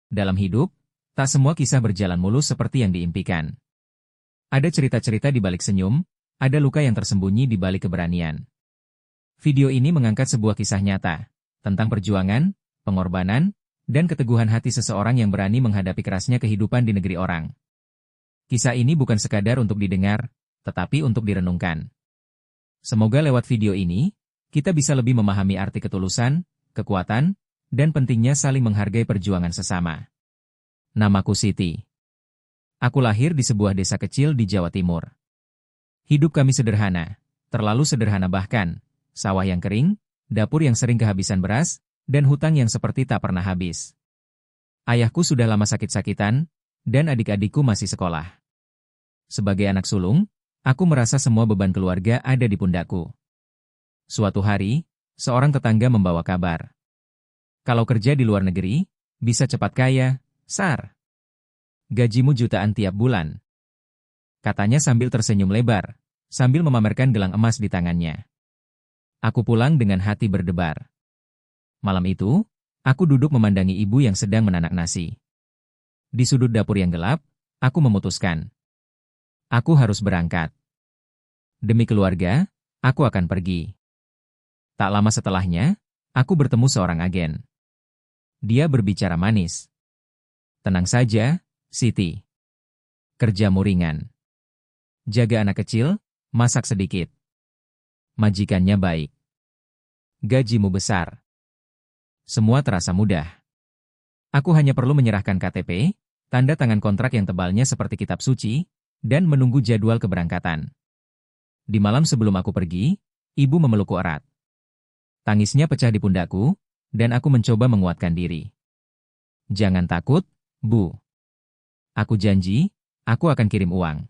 Dalam hidup, tak semua kisah berjalan mulus seperti yang diimpikan. Ada cerita-cerita di balik senyum, ada luka yang tersembunyi di balik keberanian. Video ini mengangkat sebuah kisah nyata, tentang perjuangan, pengorbanan, dan keteguhan hati seseorang yang berani menghadapi kerasnya kehidupan di negeri orang. Kisah ini bukan sekadar untuk didengar, tetapi untuk direnungkan. Semoga lewat video ini, kita bisa lebih memahami arti ketulusan, kekuatan, dan pentingnya saling menghargai perjuangan sesama. Namaku Siti. Aku lahir di sebuah desa kecil di Jawa Timur. Hidup kami sederhana, terlalu sederhana bahkan, sawah yang kering, dapur yang sering kehabisan beras, dan hutang yang seperti tak pernah habis. Ayahku sudah lama sakit-sakitan, dan adik-adikku masih sekolah. Sebagai anak sulung, aku merasa semua beban keluarga ada di pundakku. Suatu hari, seorang tetangga membawa kabar. Kalau kerja di luar negeri, bisa cepat kaya, Sar. Gajimu jutaan tiap bulan. Katanya sambil tersenyum lebar, sambil memamerkan gelang emas di tangannya. Aku pulang dengan hati berdebar. Malam itu, aku duduk memandangi ibu yang sedang menanak nasi. Di sudut dapur yang gelap, aku memutuskan. Aku harus berangkat. Demi keluarga, aku akan pergi. Tak lama setelahnya, aku bertemu seorang agen. Dia berbicara manis. Tenang saja, Siti. Kerjamu ringan. Jaga anak kecil, masak sedikit. Majikannya baik. Gajimu besar. Semua terasa mudah. Aku hanya perlu menyerahkan KTP, tanda tangan kontrak yang tebalnya seperti kitab suci, dan menunggu jadwal keberangkatan. Di malam sebelum aku pergi, ibu memelukku erat. Tangisnya pecah di pundakku, dan aku mencoba menguatkan diri. Jangan takut, Bu. Aku janji, aku akan kirim uang.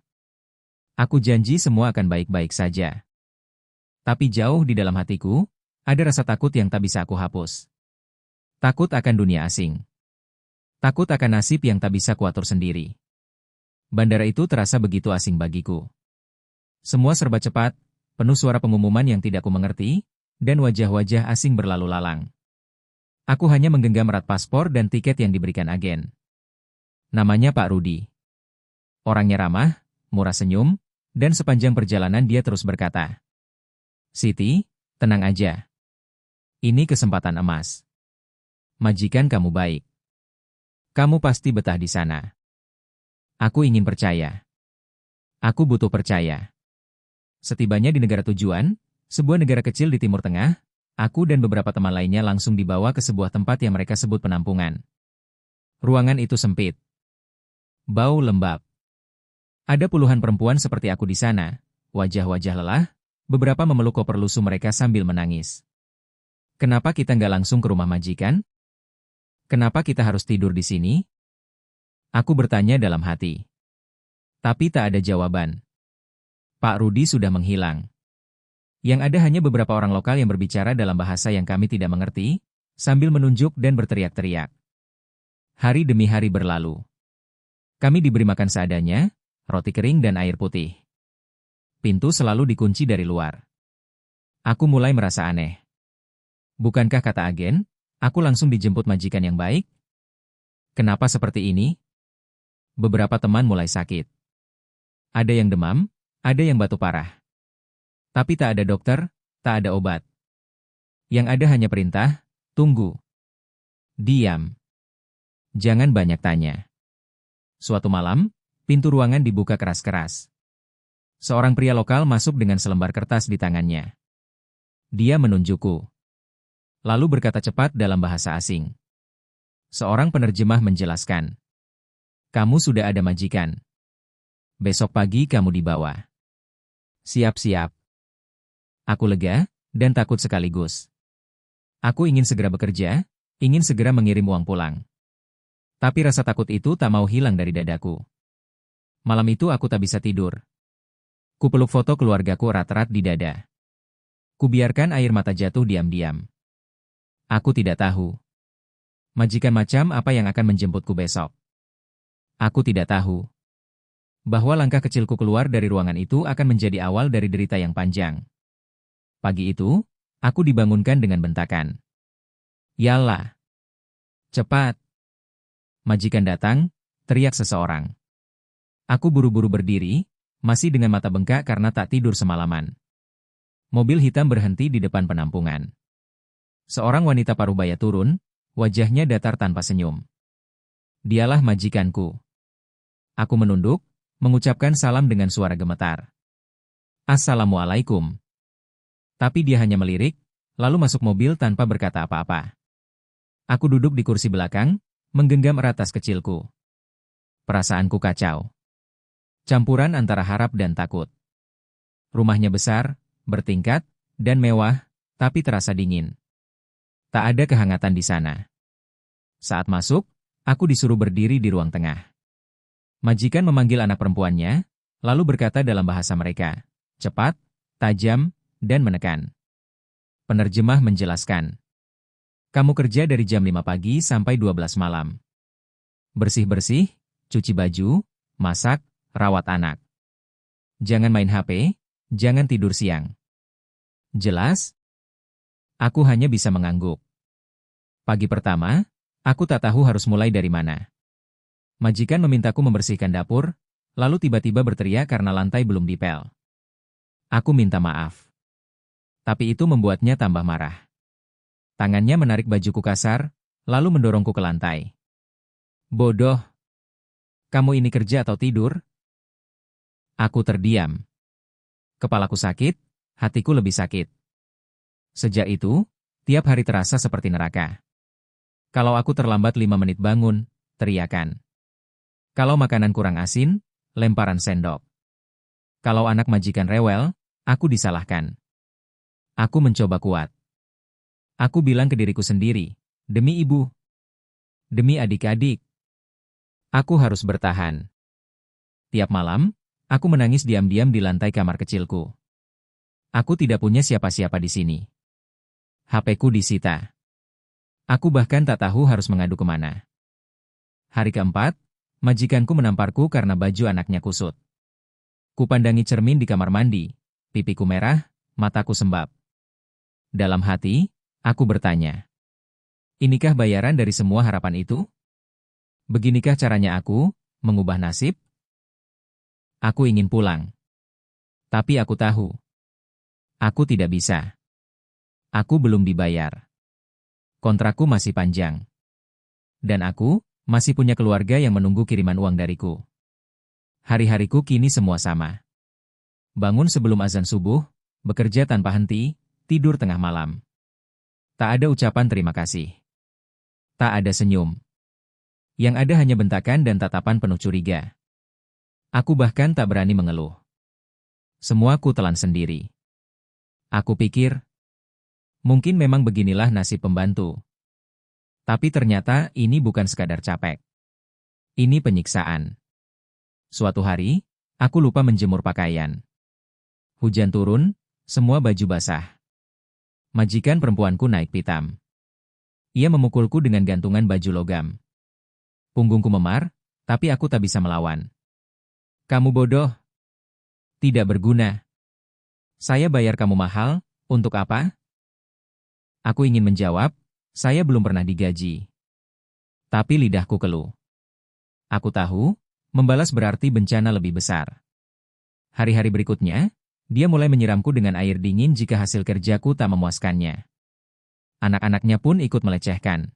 Aku janji semua akan baik-baik saja. Tapi jauh di dalam hatiku, ada rasa takut yang tak bisa aku hapus. Takut akan dunia asing. Takut akan nasib yang tak bisa kuatur sendiri. Bandara itu terasa begitu asing bagiku. Semua serba cepat, penuh suara pengumuman yang tidak ku mengerti, dan wajah-wajah asing berlalu lalang. Aku hanya menggenggam erat paspor dan tiket yang diberikan agen. Namanya Pak Rudi. Orangnya ramah, murah senyum, dan sepanjang perjalanan dia terus berkata, Siti, tenang aja. Ini kesempatan emas. Majikan kamu baik. Kamu pasti betah di sana. Aku ingin percaya. Aku butuh percaya. Setibanya di negara tujuan, sebuah negara kecil di Timur Tengah, aku dan beberapa teman lainnya langsung dibawa ke sebuah tempat yang mereka sebut penampungan. Ruangan itu sempit. Bau lembab. Ada puluhan perempuan seperti aku di sana, wajah-wajah lelah, beberapa memeluk koper lusuh mereka sambil menangis. Kenapa kita nggak langsung ke rumah majikan? Kenapa kita harus tidur di sini? Aku bertanya dalam hati. Tapi tak ada jawaban. Pak Rudi sudah menghilang. Yang ada hanya beberapa orang lokal yang berbicara dalam bahasa yang kami tidak mengerti, sambil menunjuk dan berteriak-teriak. Hari demi hari berlalu. Kami diberi makan seadanya, roti kering dan air putih. Pintu selalu dikunci dari luar. Aku mulai merasa aneh. Bukankah kata agen, aku langsung dijemput majikan yang baik? Kenapa seperti ini? Beberapa teman mulai sakit. Ada yang demam, ada yang batuk parah. Tapi tak ada dokter, tak ada obat. Yang ada hanya perintah, tunggu. Diam. Jangan banyak tanya. Suatu malam, pintu ruangan dibuka keras-keras. Seorang pria lokal masuk dengan selembar kertas di tangannya. Dia menunjukku. Lalu berkata cepat dalam bahasa asing. Seorang penerjemah menjelaskan. Kamu sudah ada majikan. Besok pagi kamu dibawa. Siap-siap. Aku lega, dan takut sekaligus. Aku ingin segera bekerja, ingin segera mengirim uang pulang. Tapi rasa takut itu tak mau hilang dari dadaku. Malam itu aku tak bisa tidur. Kupeluk foto keluargaku erat-erat di dada. Kubiarkan air mata jatuh diam-diam. Aku tidak tahu. Majikan macam apa yang akan menjemputku besok. Aku tidak tahu. Bahwa langkah kecilku keluar dari ruangan itu akan menjadi awal dari derita yang panjang. Pagi itu, aku dibangunkan dengan bentakan. Yalah. Cepat. Majikan datang, teriak seseorang. Aku buru-buru berdiri, masih dengan mata bengkak karena tak tidur semalaman. Mobil hitam berhenti di depan penampungan. Seorang wanita parubaya turun, wajahnya datar tanpa senyum. Dialah majikanku. Aku menunduk, mengucapkan salam dengan suara gemetar. Assalamualaikum. Tapi dia hanya melirik, lalu masuk mobil tanpa berkata apa-apa. Aku duduk di kursi belakang, menggenggam erat tas kecilku. Perasaanku kacau. Campuran antara harap dan takut. Rumahnya besar, bertingkat, dan mewah, tapi terasa dingin. Tak ada kehangatan di sana. Saat masuk, aku disuruh berdiri di ruang tengah. Majikan memanggil anak perempuannya, lalu berkata dalam bahasa mereka, cepat, tajam, dan menekan. Penerjemah menjelaskan. Kamu kerja dari jam 5 pagi sampai 12 malam. Bersih-bersih, cuci baju, masak, rawat anak. Jangan main HP, jangan tidur siang. Jelas? Aku hanya bisa mengangguk. Pagi pertama, aku tak tahu harus mulai dari mana. Majikan memintaku membersihkan dapur, lalu tiba-tiba berteriak karena lantai belum dipel. Aku minta maaf. Tapi itu membuatnya tambah marah. Tangannya menarik bajuku kasar, lalu mendorongku ke lantai. Bodoh. Kamu ini kerja atau tidur? Aku terdiam. Kepalaku sakit, hatiku lebih sakit. Sejak itu, tiap hari terasa seperti neraka. Kalau aku terlambat 5 menit bangun, teriakan. Kalau makanan kurang asin, lemparan sendok. Kalau anak majikan rewel, aku disalahkan. Aku mencoba kuat. Aku bilang ke diriku sendiri, demi ibu. Demi adik-adik. Aku harus bertahan. Tiap malam, aku menangis diam-diam di lantai kamar kecilku. Aku tidak punya siapa-siapa di sini. HP-ku disita. Aku bahkan tak tahu harus mengadu kemana. Hari keempat, majikanku menamparku karena baju anaknya kusut. Kupandangi cermin di kamar mandi, pipiku merah, mataku sembab. Dalam hati, aku bertanya. Inikah bayaran dari semua harapan itu? Beginikah caranya aku mengubah nasib? Aku ingin pulang. Tapi aku tahu. Aku tidak bisa. Aku belum dibayar. Kontrakku masih panjang. Dan aku masih punya keluarga yang menunggu kiriman uang dariku. Hari-hariku kini semua sama. Bangun sebelum azan subuh, bekerja tanpa henti, tidur tengah malam. Tak ada ucapan terima kasih. Tak ada senyum. Yang ada hanya bentakan dan tatapan penuh curiga. Aku bahkan tak berani mengeluh. Semua ku telan sendiri. Aku pikir, mungkin memang beginilah nasib pembantu. Tapi ternyata ini bukan sekadar capek. Ini penyiksaan. Suatu hari, aku lupa menjemur pakaian. Hujan turun, semua baju basah. Majikan perempuanku naik pitam. Ia memukulku dengan gantungan baju logam. Punggungku memar, tapi aku tak bisa melawan. Kamu bodoh. Tidak berguna. Saya bayar kamu mahal, untuk apa? Aku ingin menjawab, saya belum pernah digaji. Tapi lidahku keluh. Aku tahu, membalas berarti bencana lebih besar. Hari-hari berikutnya, dia mulai menyiramku dengan air dingin jika hasil kerjaku tak memuaskannya. Anak-anaknya pun ikut melecehkan.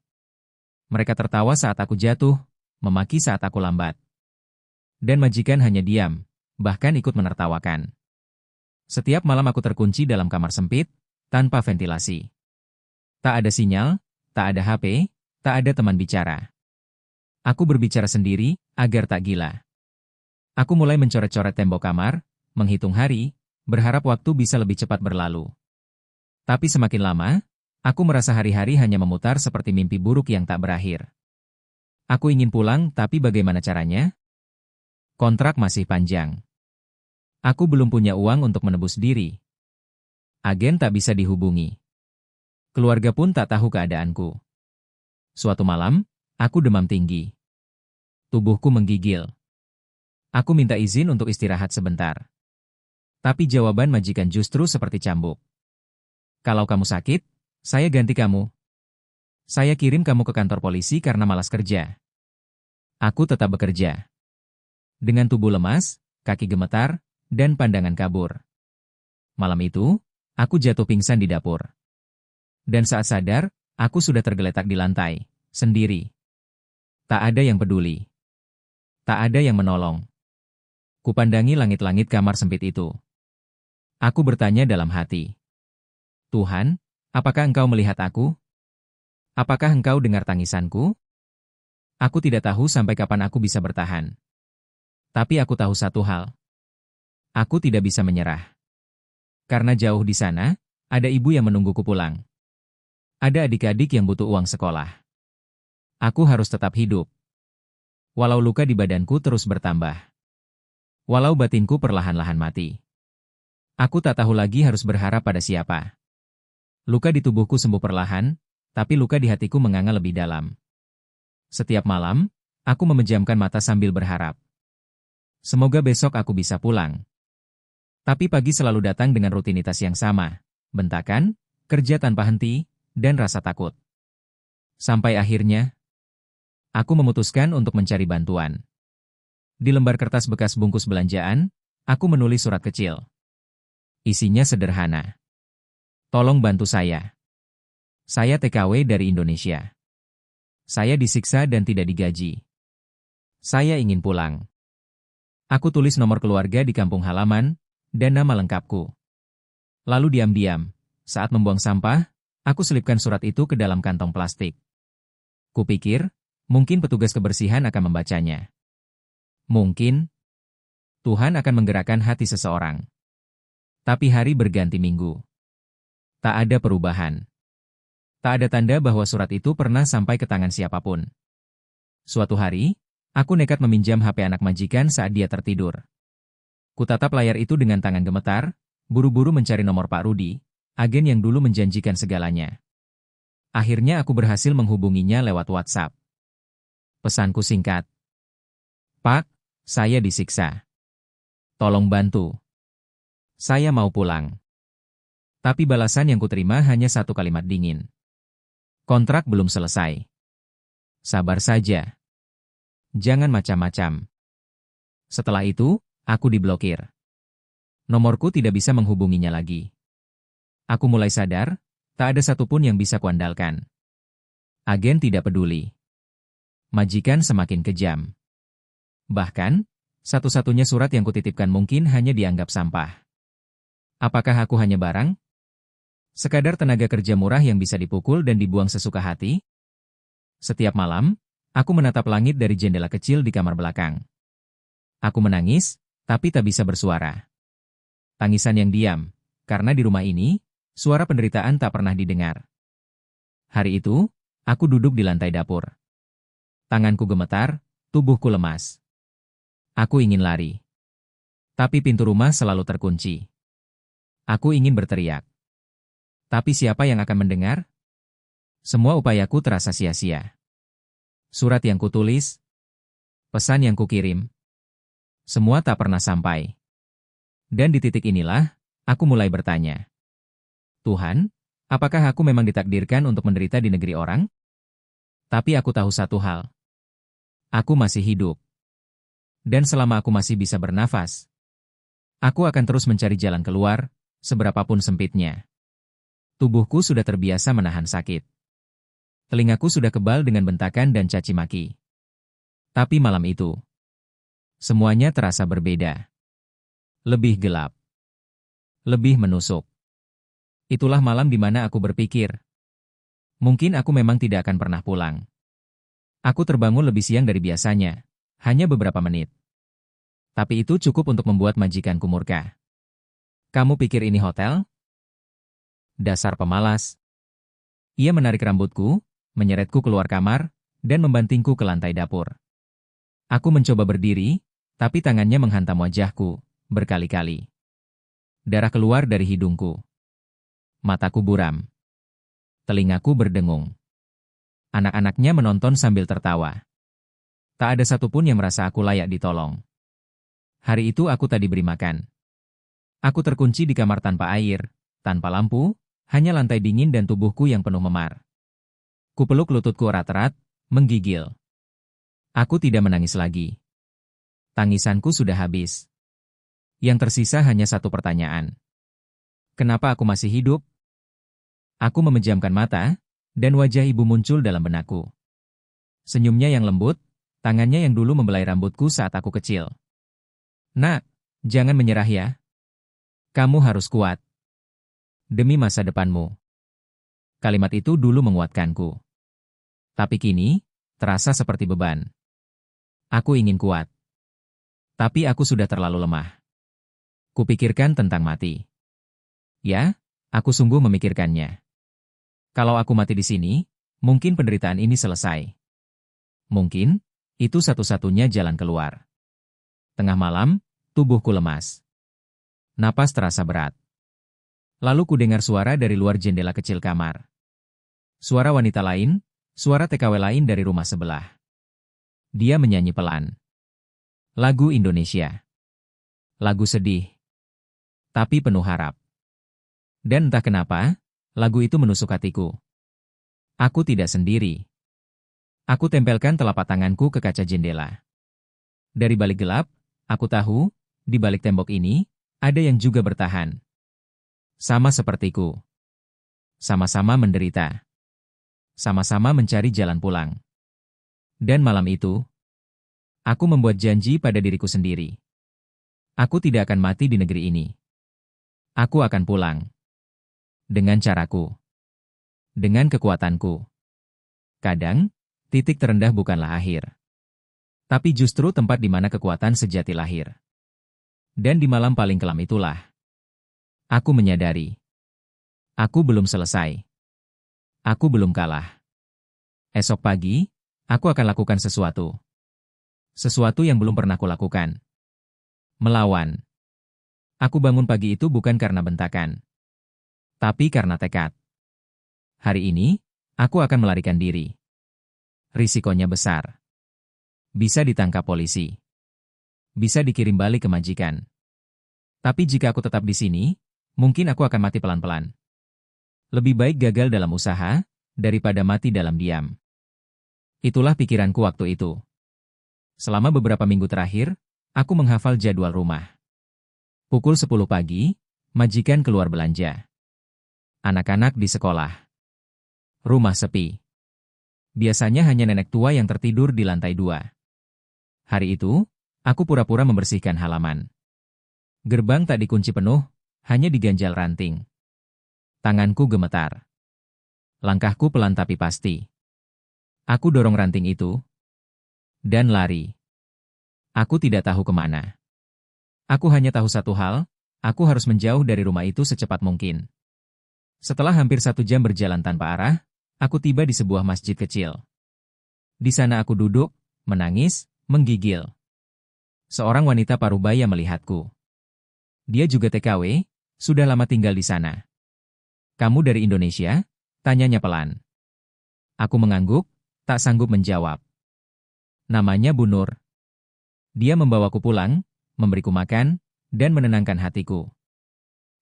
Mereka tertawa saat aku jatuh, memaki saat aku lambat. Dan majikan hanya diam, bahkan ikut menertawakan. Setiap malam aku terkunci dalam kamar sempit, tanpa ventilasi. Tak ada sinyal, tak ada HP, tak ada teman bicara. Aku berbicara sendiri, agar tak gila. Aku mulai mencoret-coret tembok kamar, menghitung hari, berharap waktu bisa lebih cepat berlalu. Tapi semakin lama, aku merasa hari-hari hanya memutar seperti mimpi buruk yang tak berakhir. Aku ingin pulang, tapi bagaimana caranya? Kontrak masih panjang. Aku belum punya uang untuk menebus diri. Agen tak bisa dihubungi. Keluarga pun tak tahu keadaanku. Suatu malam, aku demam tinggi. Tubuhku menggigil. Aku minta izin untuk istirahat sebentar. Tapi jawaban majikan justru seperti cambuk. Kalau kamu sakit, saya ganti kamu. Saya kirim kamu ke kantor polisi karena malas kerja. Aku tetap bekerja. Dengan tubuh lemas, kaki gemetar, dan pandangan kabur. Malam itu, aku jatuh pingsan di dapur. Dan saat sadar, aku sudah tergeletak di lantai, sendiri. Tak ada yang peduli. Tak ada yang menolong. Kupandangi langit-langit kamar sempit itu. Aku bertanya dalam hati. Tuhan, apakah Engkau melihat aku? Apakah Engkau dengar tangisanku? Aku tidak tahu sampai kapan aku bisa bertahan. Tapi aku tahu satu hal. Aku tidak bisa menyerah. Karena jauh di sana, ada ibu yang menungguku pulang. Ada adik-adik yang butuh uang sekolah. Aku harus tetap hidup. Walau luka di badanku terus bertambah. Walau batinku perlahan-lahan mati. Aku tak tahu lagi harus berharap pada siapa. Luka di tubuhku sembuh perlahan, tapi luka di hatiku menganga lebih dalam. Setiap malam, aku memejamkan mata sambil berharap. Semoga besok aku bisa pulang. Tapi pagi selalu datang dengan rutinitas yang sama. Bentakan, kerja tanpa henti, dan rasa takut. Sampai akhirnya, aku memutuskan untuk mencari bantuan. Di lembar kertas bekas bungkus belanjaan, aku menulis surat kecil. Isinya sederhana. Tolong bantu saya. Saya TKW dari Indonesia. Saya disiksa dan tidak digaji. Saya ingin pulang. Aku tulis nomor keluarga di kampung halaman, dan nama lengkapku. Lalu diam-diam, saat membuang sampah, aku selipkan surat itu ke dalam kantong plastik. Kupikir, mungkin petugas kebersihan akan membacanya. Mungkin, Tuhan akan menggerakkan hati seseorang. Tapi hari berganti minggu. Tak ada perubahan. Tak ada tanda bahwa surat itu pernah sampai ke tangan siapapun. Suatu hari, aku nekat meminjam HP anak majikan saat dia tertidur. Kutatap layar itu dengan tangan gemetar, buru-buru mencari nomor Pak Rudi, agen yang dulu menjanjikan segalanya. Akhirnya aku berhasil menghubunginya lewat WhatsApp. Pesanku singkat. Pak, saya disiksa. Tolong bantu. Saya mau pulang. Tapi balasan yang kuterima hanya satu kalimat dingin. Kontrak belum selesai. Sabar saja. Jangan macam-macam. Setelah itu, aku diblokir. Nomorku tidak bisa menghubunginya lagi. Aku mulai sadar, tak ada satupun yang bisa kuandalkan. Agen tidak peduli. Majikan semakin kejam. Bahkan, satu-satunya surat yang kutitipkan mungkin hanya dianggap sampah. Apakah aku hanya barang? Sekadar tenaga kerja murah yang bisa dipukul dan dibuang sesuka hati? Setiap malam, aku menatap langit dari jendela kecil di kamar belakang. Aku menangis, tapi tak bisa bersuara. Tangisan yang diam, karena di rumah ini, suara penderitaan tak pernah didengar. Hari itu, aku duduk di lantai dapur. Tanganku gemetar, tubuhku lemas. Aku ingin lari. Tapi pintu rumah selalu terkunci. Aku ingin berteriak. Tapi siapa yang akan mendengar? Semua upayaku terasa sia-sia. Surat yang kutulis, pesan yang kukirim, semua tak pernah sampai. Dan di titik inilah, aku mulai bertanya. Tuhan, apakah aku memang ditakdirkan untuk menderita di negeri orang? Tapi aku tahu satu hal. Aku masih hidup. Dan selama aku masih bisa bernafas, aku akan terus mencari jalan keluar, seberapapun sempitnya. Tubuhku sudah terbiasa menahan sakit. Telingaku sudah kebal dengan bentakan dan caci maki. Tapi malam itu, semuanya terasa berbeda. Lebih gelap. Lebih menusuk. Itulah malam di mana aku berpikir, mungkin aku memang tidak akan pernah pulang. Aku terbangun lebih siang dari biasanya, hanya beberapa menit. Tapi itu cukup untuk membuat majikanku murka. Kamu pikir ini hotel? Dasar pemalas. Ia menarik rambutku, menyeretku keluar kamar, dan membantingku ke lantai dapur. Aku mencoba berdiri, tapi tangannya menghantam wajahku, berkali-kali. Darah keluar dari hidungku. Mataku buram. Telingaku berdengung. Anak-anaknya menonton sambil tertawa. Tak ada satupun yang merasa aku layak ditolong. Hari itu aku tak diberi makan. Aku terkunci di kamar tanpa air, tanpa lampu, hanya lantai dingin dan tubuhku yang penuh memar. Kupeluk lututku erat-erat, menggigil. Aku tidak menangis lagi. Tangisanku sudah habis. Yang tersisa hanya satu pertanyaan. Kenapa aku masih hidup? Aku memejamkan mata, dan wajah ibu muncul dalam benakku. Senyumnya yang lembut, tangannya yang dulu membelai rambutku saat aku kecil. Nak, jangan menyerah ya. Kamu harus kuat. Demi masa depanmu. Kalimat itu dulu menguatkanku. Tapi kini, terasa seperti beban. Aku ingin kuat. Tapi aku sudah terlalu lemah. Kupikirkan tentang mati. Ya, aku sungguh memikirkannya. Kalau aku mati di sini, mungkin penderitaan ini selesai. Mungkin, itu satu-satunya jalan keluar. Tengah malam, tubuhku lemas. Napas terasa berat. Lalu ku dengar suara dari luar jendela kecil kamar. Suara wanita lain, suara TKW lain dari rumah sebelah. Dia menyanyi pelan. Lagu Indonesia. Lagu sedih. Tapi penuh harap. Dan entah kenapa, lagu itu menusuk hatiku. Aku tidak sendiri. Aku tempelkan telapak tanganku ke kaca jendela. Dari balik gelap, aku tahu, di balik tembok ini, ada yang juga bertahan. Sama sepertiku. Sama-sama menderita. Sama-sama mencari jalan pulang. Dan malam itu, aku membuat janji pada diriku sendiri. Aku tidak akan mati di negeri ini. Aku akan pulang. Dengan caraku. Dengan kekuatanku. Kadang, titik terendah bukanlah akhir. Tapi justru tempat di mana kekuatan sejati lahir. Dan di malam paling kelam itulah, aku menyadari. Aku belum selesai. Aku belum kalah. Esok pagi, aku akan lakukan sesuatu. Sesuatu yang belum pernah kulakukan. Melawan. Aku bangun pagi itu bukan karena bentakan. Tapi karena tekad. Hari ini, aku akan melarikan diri. Risikonya besar. Bisa ditangkap polisi. Bisa dikirim balik ke majikan. Tapi jika aku tetap di sini, mungkin aku akan mati pelan-pelan. Lebih baik gagal dalam usaha, daripada mati dalam diam. Itulah pikiranku waktu itu. Selama beberapa minggu terakhir, aku menghafal jadwal rumah. Pukul 10 pagi, majikan keluar belanja. Anak-anak di sekolah. Rumah sepi. Biasanya hanya nenek tua yang tertidur di lantai 2. Hari itu, aku pura-pura membersihkan halaman. Gerbang tak dikunci penuh, hanya diganjal ranting. Tanganku gemetar. Langkahku pelan tapi pasti. Aku dorong ranting itu, dan lari. Aku tidak tahu kemana. Aku hanya tahu satu hal, aku harus menjauh dari rumah itu secepat mungkin. Setelah hampir 1 jam berjalan tanpa arah, aku tiba di sebuah masjid kecil. Di sana aku duduk, menangis, menggigil. Seorang wanita parubaya melihatku. Dia juga TKW, sudah lama tinggal di sana. Kamu dari Indonesia? Tanyanya pelan. Aku mengangguk, tak sanggup menjawab. Namanya Bu Nur. Dia membawaku pulang, memberiku makan, dan menenangkan hatiku.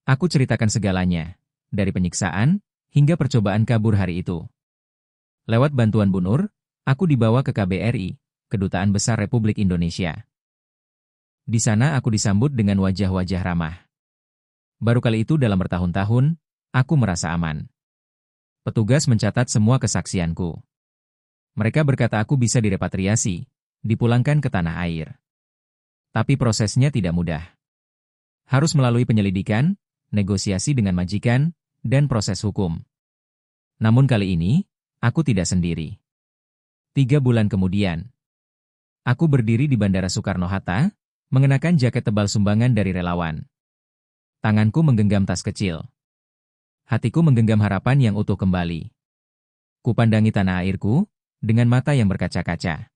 Aku ceritakan segalanya, dari penyiksaan, hingga percobaan kabur hari itu. Lewat bantuan Bu Nur, aku dibawa ke KBRI, Kedutaan Besar Republik Indonesia. Di sana aku disambut dengan wajah-wajah ramah. Baru kali itu dalam bertahun-tahun, aku merasa aman. Petugas mencatat semua kesaksianku. Mereka berkata aku bisa direpatriasi, dipulangkan ke tanah air. Tapi prosesnya tidak mudah. Harus melalui penyelidikan, negosiasi dengan majikan, dan proses hukum. Namun kali ini, aku tidak sendiri. 3 bulan kemudian, aku berdiri di Bandara Soekarno-Hatta, mengenakan jaket tebal sumbangan dari relawan. Tanganku menggenggam tas kecil. Hatiku menggenggam harapan yang utuh kembali. Kupandangi tanah airku, dengan mata yang berkaca-kaca.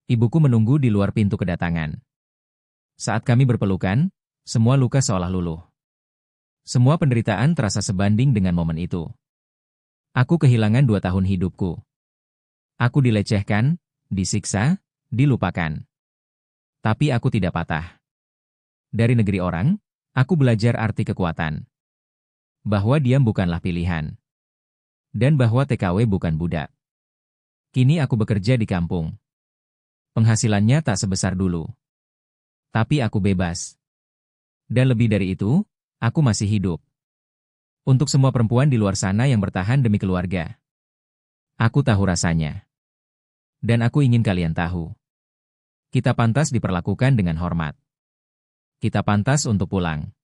Ibuku menunggu di luar pintu kedatangan. Saat kami berpelukan, semua luka seolah luluh. Semua penderitaan terasa sebanding dengan momen itu. Aku kehilangan 2 tahun hidupku. Aku dilecehkan, disiksa, dilupakan. Tapi aku tidak patah. Dari negeri orang, aku belajar arti kekuatan. Bahwa diam bukanlah pilihan. Dan bahwa TKW bukan budak. Kini aku bekerja di kampung. Penghasilannya tak sebesar dulu. Tapi aku bebas. Dan lebih dari itu, aku masih hidup. Untuk semua perempuan di luar sana yang bertahan demi keluarga. Aku tahu rasanya. Dan aku ingin kalian tahu. Kita pantas diperlakukan dengan hormat. Kita pantas untuk pulang.